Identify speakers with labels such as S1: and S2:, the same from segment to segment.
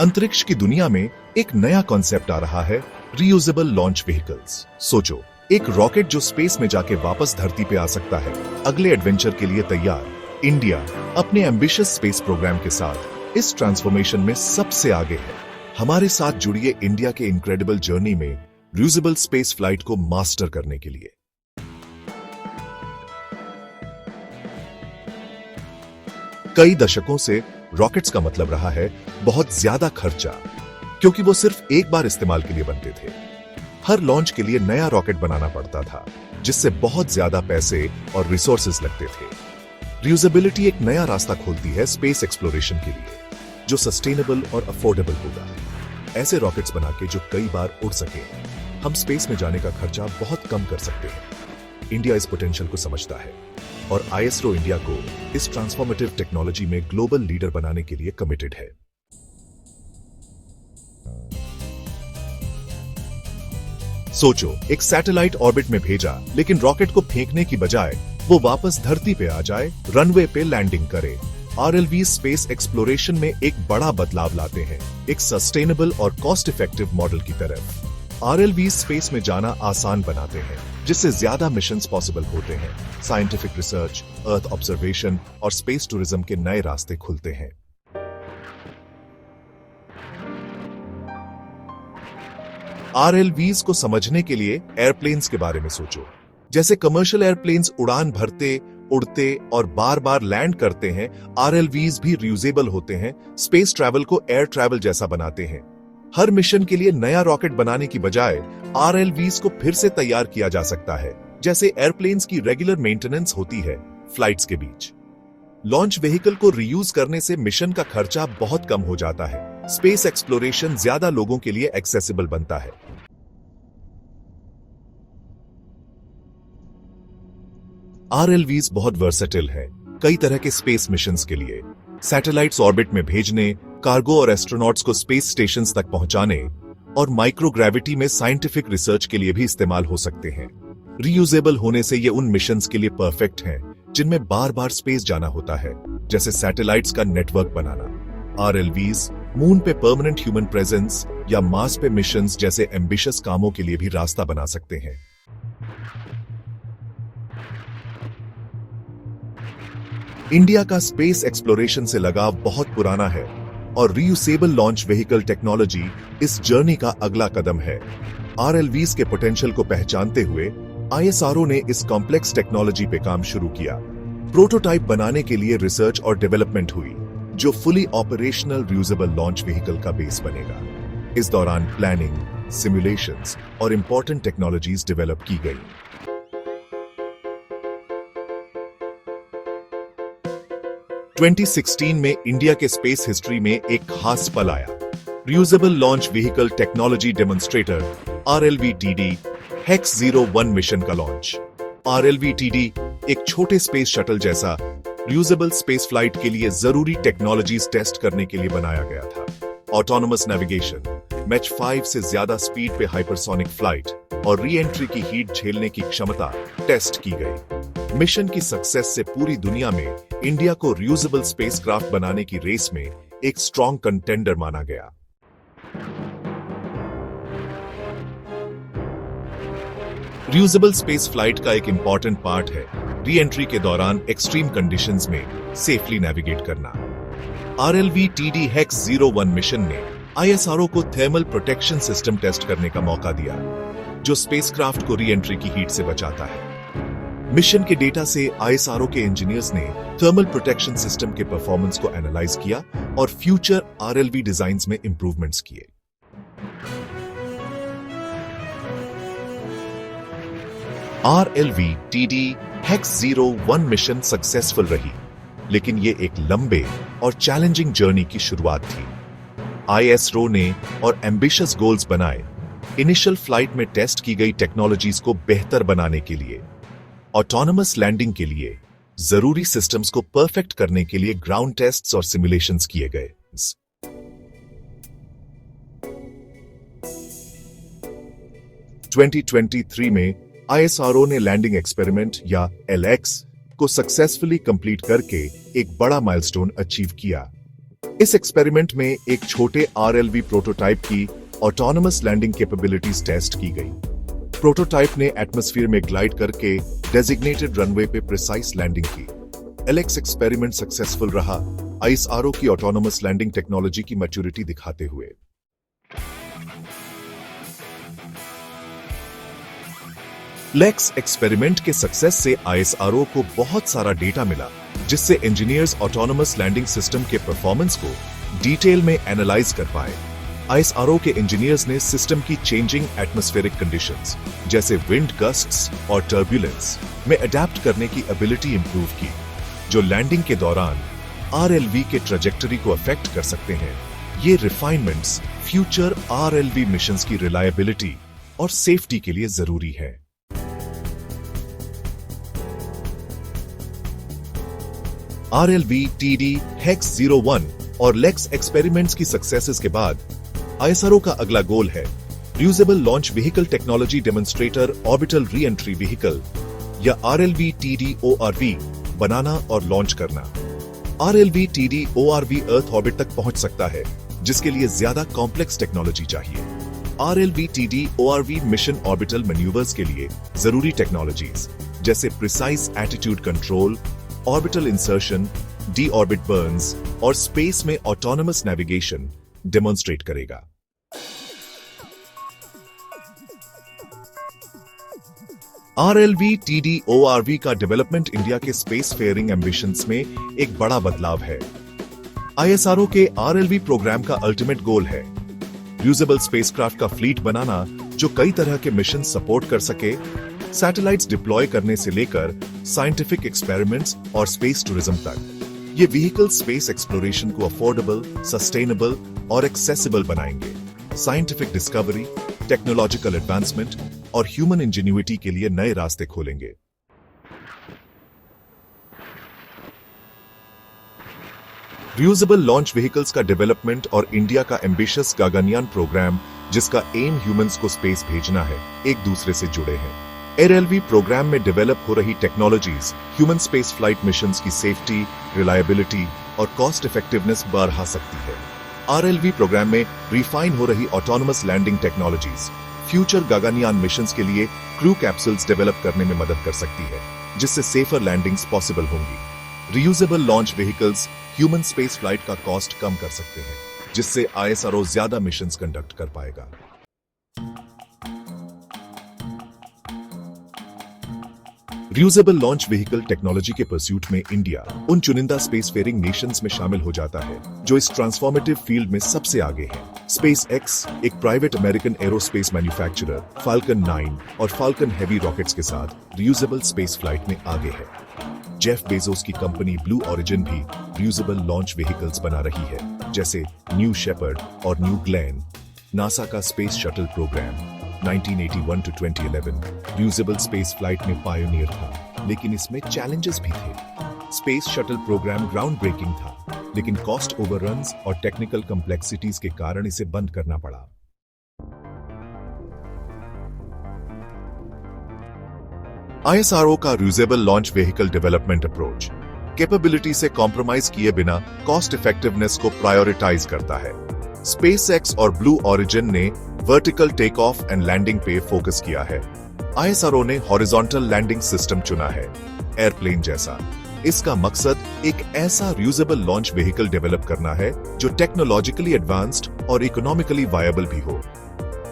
S1: अंतरिक्ष की दुनिया में एक नया कॉन्सेप्ट आ रहा है, रीयूजेबल लॉन्च व्हीकल्स। सोचो, एक रॉकेट जो स्पेस में जाके वापस धरती पे आ सकता है। अगले एडवेंचर के लिए तैयार। इंडिया अपने एम्बिशियस स्पेस प्रोग्राम के साथ इस ट्रांसफॉर्मेशन में सबसे आगे है। हमारे साथ जुड़िए इंडिया के इनक्रेडिबल जर्नी में रीयूजेबल स्पेस फ्लाइट को मास्टर करने के लिए। कई दशकों से रॉकेट्स का मतलब रहा है बहुत ज्यादा खर्चा, क्योंकि वो सिर्फ एक बार इस्तेमाल के लिए बनते थे। हर लॉन्च के लिए नया रॉकेट बनाना पड़ता था, जिससे बहुत ज्यादा पैसे और रिसोर्सेज लगते थे। रीयूजेबिलिटी एक नया रास्ता खोलती है स्पेस एक्सप्लोरेशन के लिए, जो सस्टेनेबल और अफोर्डेबल होगा। ऐसे रॉकेट्स बना के जो कई बार उड़ सके, हम स्पेस में जाने का खर्चा बहुत कम कर सकते हैं। इंडिया इस पोटेंशियल को समझता है और आईएसआरओ इंडिया को इस ट्रांसफॉर्मेटिव टेक्नोलॉजी में ग्लोबल लीडर बनाने के लिए कमिटेड है। सोचो, एक सैटेलाइट ऑर्बिट में भेजा, लेकिन रॉकेट को फेंकने की बजाय वो वापस धरती पे आ जाए, रनवे पे लैंडिंग करे। आरएलवी स्पेस एक्सप्लोरेशन में एक बड़ा बदलाव लाते हैं, एक सस्टेनेबल और कॉस्ट इफेक्टिव मॉडल की तरफ। आरएलवी स्पेस में जाना आसान बनाते हैं, जिससे ज्यादा मिशंस पॉसिबल होते हैं। साइंटिफिक रिसर्च, अर्थ ऑब्जर्वेशन और स्पेस टूरिज्म के नए रास्ते खुलते हैं। आरएलवीज को समझने के लिए एयरप्लेन्स के बारे में सोचो। जैसे कमर्शियल एयरप्लेन्स उड़ान भरते, उड़ते और बार बार लैंड करते हैं, आरएलवीज भी रियूजेबल होते हैं, स्पेस ट्रैवल को एयर ट्रैवल जैसा बनाते हैं। हर मिशन के लिए नया रॉकेट बनाने की बजाय आरएलवीज को फिर से तैयार किया जा सकता है, जैसे एयरप्लेन्स की रेगुलर मेंटेनेंस होती है फ्लाइट्स के बीच। लॉन्च व्हीकल को रीयूज करने से मिशन का खर्चा बहुत कम हो जाता है। स्पेस एक्सप्लोरेशन ज्यादा लोगों के लिए एक्सेसिबल बनता है। आरएलवीज बहुत वर्सेटिल है कई तरह के स्पेस मिशंस के लिए। सैटेलाइट्स ऑर्बिट में भेजने, कार्गो और एस्ट्रोनॉट्स को स्पेस स्टेशंस तक पहुंचाने और माइक्रोग्रेविटी में साइंटिफिक रिसर्च के लिए भी इस्तेमाल हो सकते हैं। रीयूजेबल होने से ये उन मिशंस के लिए परफेक्ट हैं जिनमें बार बार स्पेस जाना होता है, जैसे सैटेलाइट्स का नेटवर्क बनाना। आरएलवीज मून पे परमानेंट ह्यूमन प्रेजेंस या मार्स पे मिशंस जैसे एम्बिशियस कामों के लिए भी रास्ता बना सकते हैं। इंडिया का स्पेस एक्सप्लोरेशन से लगाव बहुत पुराना है और रीयूसेबल लॉन्च व्हीकल टेक्नोलॉजी इस जर्नी का अगला कदम है। आरएलवीज के पोटेंशियल को पहचानते हुए आईएसआरओ ने इस कॉम्प्लेक्स टेक्नोलॉजी पे काम शुरू किया। प्रोटोटाइप बनाने के लिए रिसर्च और डेवलपमेंट हुई, जो fully operational reusable launch vehicle का बेस बनेगा। इस दौरान प्लानिंग, सिमुलेशंस और इंपॉर्टेंट टेक्नोलॉजीज डेवलप की गई। 2016 में इंडिया के स्पेस हिस्ट्री में एक खास पल आया। Reusable launch vehicle technology demonstrator RLV-TD HEX-01 mission का लॉन्च। RLV-TD एक छोटे स्पेस शटल जैसा रीयूजेबल स्पेस फ्लाइट के लिए जरूरी टेक्नोलॉजीज टेस्ट करने के लिए बनाया गया था। ऑटोनोमस नेविगेशन, मैच 5 से ज्यादा स्पीड पे हाइपरसोनिक फ्लाइट और री एंट्री की हीट झेलने की क्षमता टेस्ट की गई। मिशन की सक्सेस से पूरी दुनिया में इंडिया को रीयूजेबल स्पेसक्राफ्ट बनाने की रेस में एक स्ट्रॉन्ग कंटेंडर माना गया। रीयूजेबल स्पेस फ्लाइट का एक इंपॉर्टेंट पार्ट है री एंट्री के दौरान एक्सट्रीम कंडीशंस में सेफली नेविगेट करना। RLV-TD HEX-01 मिशन ने आईएसआरओ को थर्मल प्रोटेक्शन सिस्टम टेस्ट करने का मौका दिया, जो स्पेसक्राफ्ट को री एंट्री की हीट से बचाता है। मिशन के डेटा से आईएसआरओ के इंजीनियर्स ने थर्मल प्रोटेक्शन सिस्टम के परफॉर्मेंस को एनालाइज किया और फ्यूचर आरएलवी डिजाइन्स में इंप्रूवमेंट्स किए। RLV-TD HEX-01 मिशन सक्सेसफुल रही, लेकिन ये एक लंबे और चैलेंजिंग जर्नी की शुरुआत थी। आईएसआरओ ने और एम्बिशियस गोल्स बनाए। इनिशियल फ्लाइट में टेस्ट की गई टेक्नोलॉजीज को बेहतर बनाने के लिए, ऑटोनोमस लैंडिंग के लिए, जरूरी सिस्टम्स को परफेक्ट करने के लिए ग्राउंड टेस्ट्स और सिमुलेशंस किए गए। 2023 में आईएसआरओ ने लैंडिंग एक्सपेरिमेंट या LX को सक्सेसफुली कंप्लीट करके एक बड़ा माइलस्टोन अचीव किया। इस एक्सपेरिमेंट में एक छोटे RLV प्रोटोटाइप की ऑटोनमस लैंडिंग कैपेबिलिटीज टेस्ट की गई। प्रोटोटाइप ने एटमॉस्फेयर में ग्लाइड करके डेजिग्नेटेड रनवे पे प्रिसाइज लैंडिंग की। LX एक्सपेरिमेंट सक्सेसफुल रहा, ISRO की ऑटोनमस लैंडिंग टेक्नोलॉजी की मैच्योरिटी दिखाते हुए। लेक्स एक्सपेरिमेंट के सक्सेस से ISRO को बहुत सारा डेटा मिला, जिससे इंजीनियर्स ऑटोनमस लैंडिंग सिस्टम के परफॉर्मेंस को डिटेल में एनालाइज कर पाए। ISRO के इंजीनियर्स ने सिस्टम की चेंजिंग एटमॉस्फेरिक कंडीशंस जैसे विंड गस्ट्स और टर्बुलेंस में अडेप्ट करने की एबिलिटी इंप्रूव की, जो लैंडिंग के दौरान RLV के ट्रेजेक्टरी को अफेक्ट कर सकते हैं। ये रिफाइनमेंट्स फ्यूचर RLV मिशंस की रिलायबिलिटी और सेफ्टी के लिए जरूरी है। RLV, TD, HEX-01 और LEX एक्सपेरिमेंट्स की सक्सेसेस के बाद ISRO का अगला गोल है reusable launch vehicle technology demonstrator orbital re entry vehicle या RLV TD ORV बनाना और लॉन्च करना। RLV TD ORV earth orbit तक पहुंच सकता है, जिसके लिए ज्यादा कॉम्प्लेक्स टेक्नोलॉजी चाहिए। RLV TD ORV mission orbital manoeuvres के लिए जरूरी टेक्नोलॉजीज जैसे precise attitude control, orbital insertion, D orbit Burns और स्पेस में ऑटोनमस नेविगेशन डेमोन्स्ट्रेट करेगा। RLV TD ORV का डेवलपमेंट इंडिया के स्पेस फेयरिंग एम्बिशंस में एक बड़ा बदलाव है। ISRO के RLV प्रोग्राम का अल्टीमेट गोल है यूजेबल स्पेसक्राफ्ट का फ्लीट बनाना, जो कई तरह के मिशन सपोर्ट कर सके, सैटेलाइट्स डिप्लॉय करने से लेकर साइंटिफिक एक्सपेरिमेंट्स और स्पेस टूरिज्म तक। ये व्हीकल स्पेस एक्सप्लोरेशन को अफोर्डेबल, सस्टेनेबल और एक्सेसिबल बनाएंगे, साइंटिफिक डिस्कवरी, टेक्नोलॉजिकल एडवांसमेंट और ह्यूमन इंजीन्यूइटी के लिए नए रास्ते खोलेंगे। रियूजेबल लॉन्च व्हीकल्स का डेवलपमेंट और इंडिया का एम्बिशियस गगनयान प्रोग्राम, जिसका एम ह्यूमंस को स्पेस भेजना है, एक दूसरे से जुड़े हैं। RLV प्रोग्राम में डेवलप हो रही technologies human space flight missions की सेफ्टी, रिलायबिलिटी और कॉस्ट इफेक्टिवनेस बढ़ा सकती है। RLV प्रोग्राम में रिफाइन हो रही autonomous landing technologies future Gaganyaan missions के लिए क्रू कैप्सूल्स डेवलप करने में मदद कर सकती है, जिससे सेफर लैंडिंग्स पॉसिबल होंगी। Reusable launch vehicles human space flight का कॉस्ट कम कर सकते हैं, जिससे ISRO ज्यादा मिशंस कंडक्ट कर पाएगा। रियूजेबल लॉन्च व्हीकल टेक्नोलॉजी के परस्यूट में इंडिया उन चुनिंदा स्पेस फेयरिंग नेशंस में शामिल हो जाता है जो इस ट्रांसफॉर्मेटिव फील्ड में सबसे आगे है। SpaceX एक private American aerospace manufacturer falcon 9 और फाल्कन हेवी रॉकेट्स के साथ रियूजेबल स्पेस फ्लाइट में आगे है। जेफ बेजोस की कंपनी ब्लू ओरिजिन भी रियूजेबल लॉन्च व्हीकल्स बना रही है, जैसे न्यू शेपर्ड और न्यू ग्लेन। नासा का space shuttle program 1981 to 2011 reusable space flight में पायोनियर था, लेकिन इसमें चैलेंजेस भी थे। Space shuttle program ground breaking था, लेकिन कॉस्ट ओवररन्स और टेक्निकल कॉम्प्लेक्सिटीज के कारण इसे बंद करना पड़ा। ISRO का reusable launch vehicle development approach capability से कॉम्प्रोमाइज किए बिना कॉस्ट इफेक्टिवनेस को प्रायोरिटाइज करता है। SpaceX और ब्लू ओरिजिन ने vertical take off and landing पे फोकस किया है। ISRO ने हॉरिजॉन्टल लैंडिंग सिस्टम चुना है, एयरप्लेन जैसा। इसका मकसद एक ऐसा रियूजेबल लॉन्च व्हीकल डेवलप करना है जो टेक्नोलॉजिकली एडवांस्ड और इकोनॉमिकली वायबल भी हो।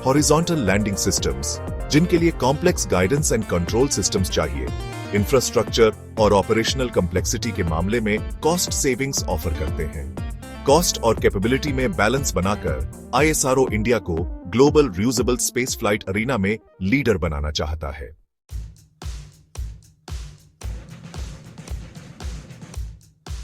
S1: हॉरिजॉन्टल लैंडिंग सिस्टम्स, जिनके लिए complex guidance and control systems चाहिए, इंफ्रास्ट्रक्चर और ऑपरेशनल कॉम्प्लेक्सिटी के मामले में कॉस्ट सेविंग्स ऑफर करते हैं। कॉस्ट और कैपेबिलिटी में बैलेंस बनाकर ISRO इंडिया को global reusable space flight arena में लीडर बनाना चाहता है।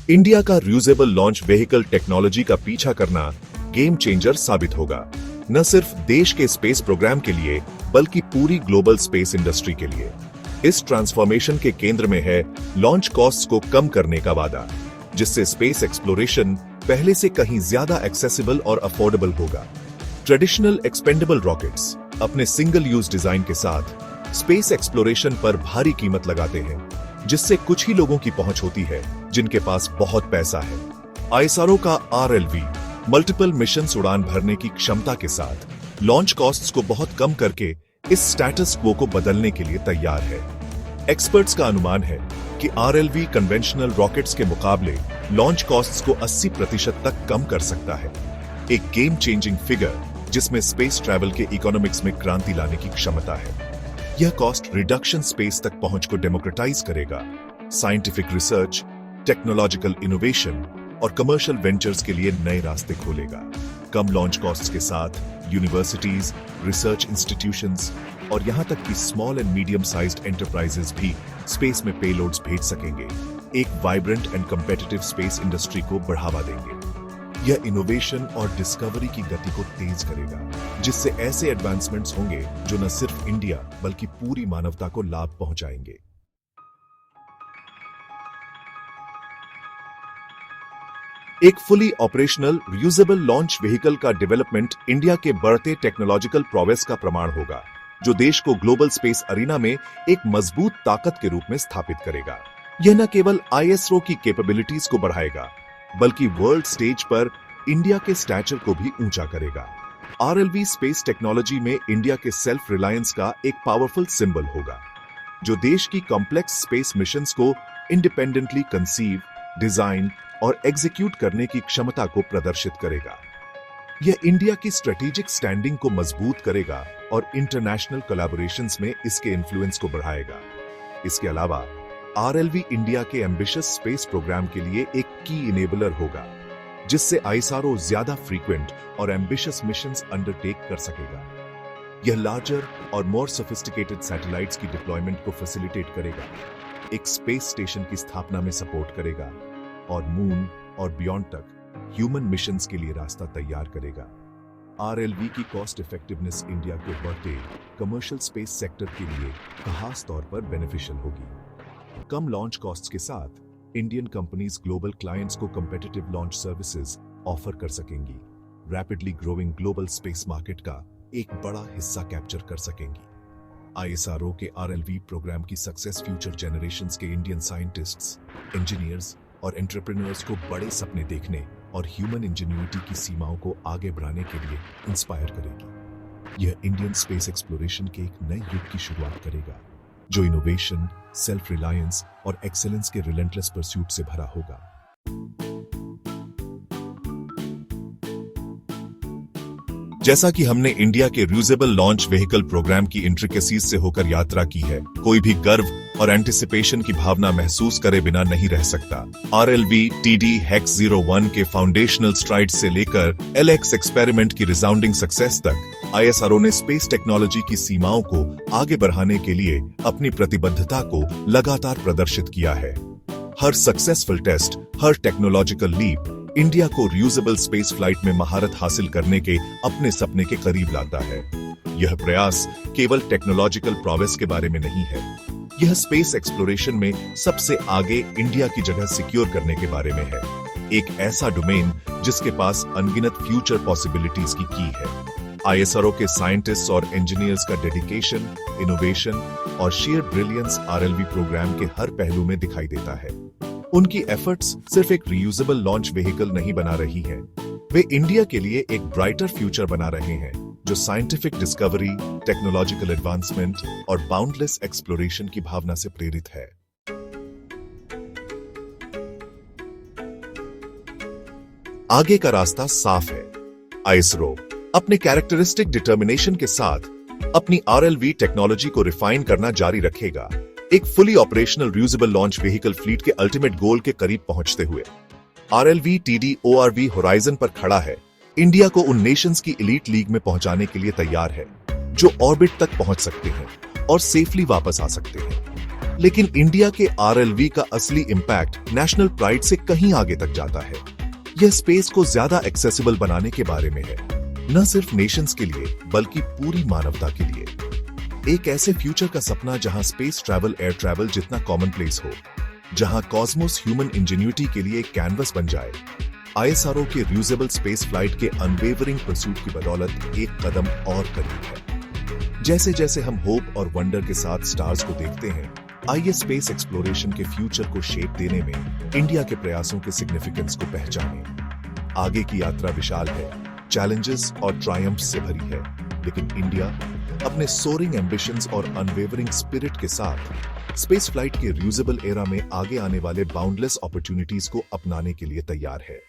S1: इंडिया का रियूजेबल लॉन्च व्हीकल टेक्नोलॉजी का पीछा करना गेम चेंजर साबित होगा, न सिर्फ देश के स्पेस प्रोग्राम के लिए, बल्कि पूरी ग्लोबल स्पेस इंडस्ट्री के लिए। इस ट्रांसफॉर्मेशन के केंद्र में है लॉन्च कॉस्ट्स को कम करने का वादा, जिससे स्पेस एक्सप्लोरेशन पहले से कहीं ज्यादा एक्सेसिबल और अफोर्डेबल होगा। ट्रेडिशनल एक्सपेंडेबल रॉकेट्स अपने सिंगल यूज डिजाइन के साथ स्पेस एक्सप्लोरेशन पर भारी कीमत लगाते हैं, जिससे कुछ ही लोगों की पहुंच होती है जिनके पास बहुत पैसा है। आईएसआरओ का RLV मल्टीपल मिशन उड़ान भरने की क्षमता के साथ लॉन्च कॉस्ट्स को बहुत कम करके इस स्टेटस क्वो को बदलने के लिए तैयार है। एक्सपर्ट्स का अनुमान है कि RLV कन्वेंशनल रॉकेट्स के मुकाबले लॉन्च कॉस्ट्स को 80% तक कम कर सकता है। एक गेम चेंजिंग फिगर जिसमें स्पेस ट्रैवल के इकोनॉमिक्स में क्रांति लाने की क्षमता है। यह कॉस्ट रिडक्शन स्पेस तक पहुंच को डेमोक्रेटाइज करेगा, साइंटिफिक रिसर्च, टेक्नोलॉजिकल इनोवेशन और कमर्शियल वेंचर्स के लिए नए रास्ते खोलेगा। कम लॉन्च कॉस्ट्स के साथ यूनिवर्सिटीज, रिसर्च इंस्टीट्यूशंस और यहां तक कि small and medium sized enterprises भी स्पेस में पेलोड्स भेज सकेंगे, एक vibrant and competitive space industry को बढ़ावा देंगे। यह इनोवेशन और डिस्कवरी की गति को तेज करेगा, जिससे ऐसे एडवांसमेंट्स होंगे जो न सिर्फ इंडिया बल्कि पूरी मानवता को लाभ पहुंचाएंगे। एक fully operational reusable launch vehicle का डेवलपमेंट इंडिया के बढ़ते टेक्नोलॉजिकल प्रोग्रेस का प्रमाण होगा, जो देश को ग्लोबल स्पेस अरीना में एक मजबूत ताकत के रूप में स्थापित करेगा। यह न केवल आईएसआरओ की कैपेबिलिटीज को बढ़ाएगा, बल्कि वर्ल्ड स्टेज पर इंडिया के स्टैचर को भी ऊंचा करेगा। RLV स्पेस टेक्नोलॉजी में इंडिया के सेल्फ रिलायंस का एक पावरफुल सिंबल होगा, जो देश की कॉम्प्लेक्स स्पेस मिशंस को इंडिपेंडेंटली कंसीव, डिजाइन और एग्जीक्यूट करने की क्षमता को प्रदर्शित करेगा। यह इंडिया की स्ट्रेटेजिक स्टैंडिंग को मजबूत करेगा और इंटरनेशनल कोलैबोरेशंस में इसके इन्फ्लुएंस को बढ़ाएगा। इसके अलावा RLV इंडिया के एम्बिशियस स्पेस प्रोग्राम के लिए एक की इनेबलर होगा, जिससे आईएसआरओ ज्यादा फ्रीक्वेंट और एम्बिशियस मिशंस अंडरटेक कर सकेगा। यह लार्जर और मोर सोफिस्टिकेटेड सैटेलाइट्स की डिप्लॉयमेंट को फैसिलिटेट करेगा, एक स्पेस स्टेशन की स्थापना में सपोर्ट करेगा और मून और बियॉन्ड तक ह्यूमन मिशंस के लिए रास्ता तैयार करेगा। RLV की कॉस्ट इफेक्टिवनेस इंडिया के बढ़ते कमर्शियल स्पेस सेक्टर के लिए खास तौर पर बेनिफिशियल होगी। कम लॉन्च कॉस्ट्स के साथ इंडियन कंपनीज ग्लोबल क्लाइंट्स को कंपेटिटिव लॉन्च सर्विसेज ऑफर कर सकेंगी, rapidly growing global space market का एक बड़ा हिस्सा कैप्चर कर सकेंगी। आईएसआरओ के RLV प्रोग्राम की सक्सेस फ्यूचर जनरेशंस के इंडियन साइंटिस्ट्स, इंजीनियर्स और एंटरप्रेन्योर्स को बड़े सपने देखने और ह्यूमन इंजीनियरिटी की सीमाओं को आगे बढ़ाने के लिए इंस्पायर करेगी। यह इंडियन स्पेस एक्सप्लोरेशन के एक नए युग की शुरुआत करेगा, जो इनोवेशन, सेल्फ रिलायंस और एक्सेलेंस के रिलेंटलेस परस्यूट से भरा होगा। जैसा कि हमने इंडिया के रियूजेबल लॉन्च व्हीकल प्रोग्राम की इंट्रिकेसीज से होकर यात्रा की है, कोई भी गर्व और एंटिसिपेशन की भावना महसूस करे बिना नहीं रह सकता। RLV TD HEX 01 के फाउंडेशनल स्ट्राइड से लेकर LX एक्सपेरिमेंट की रिसाउंडिंग सक्सेस तक आईएसआरओ ने स्पेस टेक्नोलॉजी की सीमाओं को आगे बढ़ाने के लिए अपनी प्रतिबद्धता को लगातार प्रदर्शित किया है। हर सक्सेसफुल टेस्ट, हर टेक्नोलॉजिकल लीप इंडिया को रियूजेबल स्पेस फ्लाइट में महारत हासिल करने के अपने सपने के करीब लाता है। यह प्रयास केवल टेक्नोलॉजिकल प्रोग्रेस के बारे में नहीं है, यह स्पेस एक्सप्लोरेशन में सबसे आगे इंडिया की जगह सिक्योर करने के बारे में है। एक ऐसा डोमेन जिसके पास अनगिनत फ्यूचर पॉसिबिलिटीज की है। आईएसआरओ के साइंटिस्ट्स और इंजीनियर्स का डेडिकेशन, इनोवेशन और शेयर ब्रिलियंस RLV प्रोग्राम के हर पहलू में दिखाई देता है। उनकी एफर्ट्स सिर्फ एक रियूजेबल लॉन्च व्हीकल नहीं बना रही हैं, वे इंडिया के लिए एक ब्राइटर फ्यूचर बना रहे हैं, जो साइंटिफिक डिस्कवरी, टेक्नोलॉजिकल एडवांसमेंट और बाउंडलेस एक्सप्लोरेशन की भावना से प्रेरित है। आगे का रास्ता साफ है। आईएसआरओ अपने कैरेक्टरिस्टिक डिटर्मिनेशन के साथ अपनी RLV टेक्नोलॉजी को रिफाइन करना जारी रखेगा, एक fully operational reusable launch vehicle fleet के अल्टीमेट गोल के करीब पहुंचते हुए। RLV TD ORV होराइजन पर खड़ा है, इंडिया को उन नेशंस की एलीट लीग में पहुंचाने के लिए तैयार है, जो ऑर्बिट तक पहुंच सकते हैं और सेफली वापस आ सकते हैं। लेकिन इंडिया के RLV का असली इंपैक्ट नेशनल प्राइड से कहीं आगे तक जाता है। यह स्पेस को ज्यादा एक्सेसिबल बनाने के बारे में है, न सिर्फ नेशंस के लिए बल्कि पूरी मानवता के लिए। एक ऐसे फ्यूचर का सपना जहां स्पेस ट्रैवल एयर ट्रैवल जितना कॉमनप्लेस हो, जहां कॉस्मोस ह्यूमन इंजीन्यूटी के लिए एक कैनवस बन जाए। आईएसआरओ के रियूजेबल स्पेस फ्लाइट के अनवेवरिंग परस्यूट की बदौलत एक कदम और करीब है। जैसे जैसे हम होप और वंडर के साथ स्टार्स को देखते हैं, आइए स्पेस एक्सप्लोरेशन के फ्यूचर को शेप देने में इंडिया के प्रयासों के सिग्निफिकेंस को पहचानें। आगे की यात्रा विशाल है, चैलेंजेस और ट्रायम्फ्स से भरी है, लेकिन इंडिया अपने सोरिंग एम्बिशंस और अनवेवरिंग स्पिरिट के साथ स्पेस फ्लाइट के रियूजेबल एरा में आगे आने वाले बाउंडलेस अपॉर्चुनिटीज को अपनाने के लिए तैयार है।